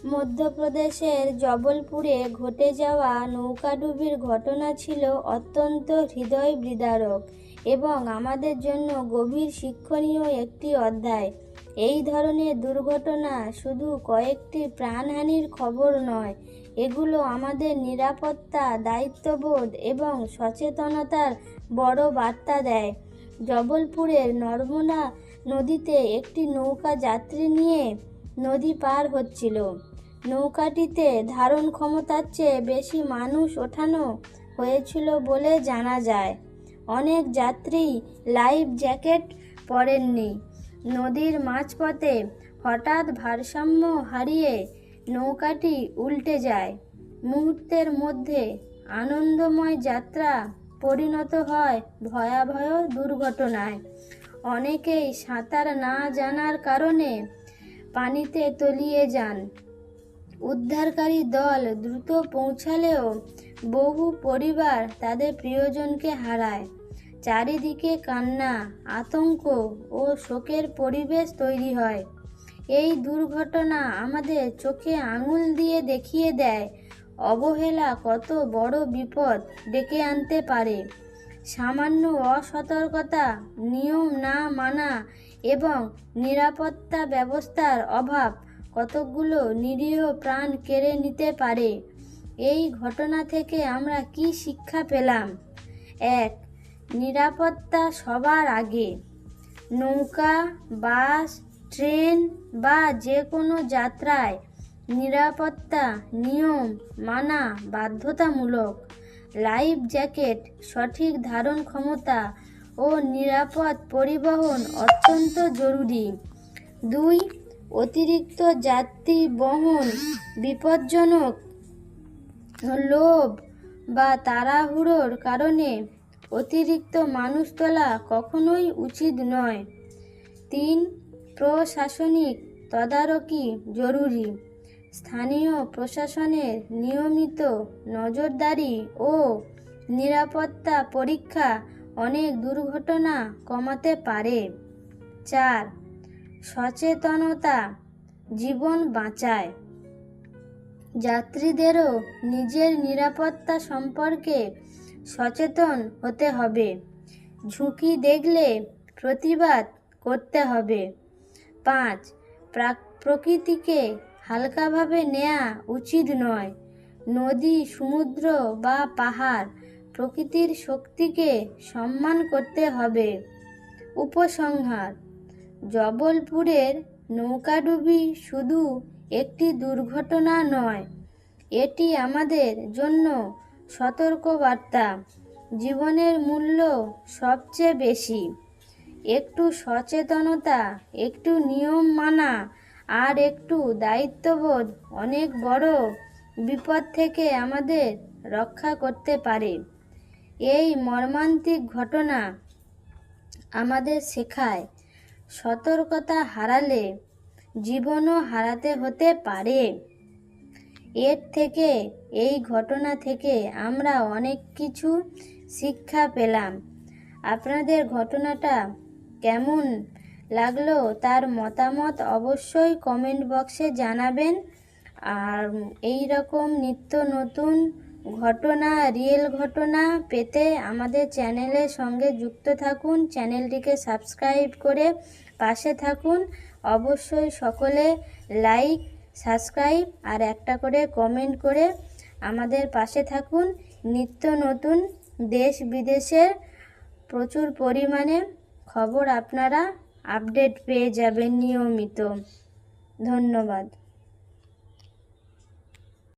মধ্যপ্রদেশের জবলপুরে ঘটে যাওয়া নৌকাডুবির ঘটনা ছিল অত্যন্ত হৃদয় বিদারক এবং আমাদের জন্য গভীর শিক্ষণীয় একটি অধ্যায়। এই ধরনের দুর্ঘটনা শুধু কয়েকটি প্রাণহানির খবর নয়, এগুলো আমাদের নিরাপত্তা, দায়িত্ববোধ এবং সচেতনতার বড় বার্তা দেয়। জবলপুরের নর্মদা নদীতে একটি নৌকা যাত্রী নিয়ে নদী পার হচ্ছিল। নৌকাটিতে ধারণ ক্ষমতার চেয়ে বেশি মানুষ ওঠানো হয়েছিল বলে জানা যায়। অনেক যাত্রী লাইফ জ্যাকেট পরেননি। নদীর মাঝপথে হঠাৎ ভারসাম্য হারিয়ে নৌকাটি উল্টে যায়। মুহূর্তের মধ্যে আনন্দময় যাত্রা পরিণত হয় ভয়াবহ দুর্ঘটনায়। অনেকেই সাঁতার না জানার কারণে পানিতে তলিয়ে যান। উদ্ধারকারী দল দ্রুত পৌঁছালেও বহু পরিবার তাদের প্রিয়জনকে হারায়। চারিদিকে কান্না, আতঙ্ক ও শোকের পরিবেশ তৈরি হয়। এই দুর্ঘটনা আমাদের চোখে আঙুল দিয়ে দেখিয়ে দেয় অবহেলা কত বড় বিপদ ডেকে আনতে পারে। সামান্য অসতর্কতা, নিয়ম না মানা এবং নিরাপত্তা ব্যবস্থার অভাব কতকগুলো নিরীহ প্রাণ কেড়ে নিতে পারে। এই ঘটনা থেকে আমরা কি শিক্ষা পেলাম? 1. নিরাপত্তা সবার আগে। নৌকা, বাস, ট্রেন বা যে কোনো যাত্রায় নিরাপত্তা নিয়ম মানা বাধ্যতামূলক। লাইফ জ্যাকেট, সঠিক ধারণ ক্ষমতা ও নিরাপদ পরিবহন অত্যন্ত জরুরি। 2. অতিরিক্ত যাত্রী বহন বিপজ্জনক। লোভ বা তাড়াহুড়োর কারণে অতিরিক্ত মানুষ তোলা কখনোই উচিত নয়। 3. প্রশাসনিক তদারকি জরুরি। স্থানীয় প্রশাসনের নিয়মিত নজরদারি ও নিরাপত্তা পরীক্ষা অনেক দুর্ঘটনা কমাতে পারে। 4. সচেতনতা জীবন বাঁচায়। যাত্রীদেরও নিজের নিরাপত্তা সম্পর্কে সচেতন হতে হবে। ঝুঁকি দেখলে প্রতিবাদ করতে হবে। 5. প্রকৃতিকে হালকাভাবে নেওয়া উচিত নয়। নদী, সমুদ্র বা পাহাড়, প্রকৃতির শক্তিকে সম্মান করতে হবে। উপসংহার: জবলপুরের নৌকাডুবি শুধু একটি দুর্ঘটনা নয়, এটি আমাদের জন্য সতর্কবার্তা। জীবনের মূল্য সবচেয়ে বেশি। একটু সচেতনতা, একটু নিয়ম মানা আর একটু দায়িত্ববোধ অনেক বড় বিপদ থেকে আমাদের রক্ষা করতে পারে। এই মর্মান্তিক ঘটনা আমাদের শেখায়, সতর্কতা হারালে জীবনও হারাতে হতে পারে। এই ঘটনা থেকে আমরা অনেক কিছু শিক্ষা পেলাম। আপনাদের ঘটনাটা কেমন লাগলো তার মতামত অবশ্যই কমেন্ট বক্সে জানাবেন। আর এই রকম নিত্য নতুন ঘটনা, রিয়েল ঘটনা পেতে আমাদের চ্যানেলের সঙ্গে যুক্ত থাকুন। চ্যানেলটিকে সাবস্ক্রাইব করে পাশে থাকুন। অবশ্যই সকলে লাইক, সাবস্ক্রাইব আর একটা করে কমেন্ট করে আমাদের পাশে থাকুন। নিত্য নতুন দেশ বিদেশের প্রচুর পরিমাণে খবর আপনারা আপডেট পেয়ে যাবেন নিয়মিত। ধন্যবাদ।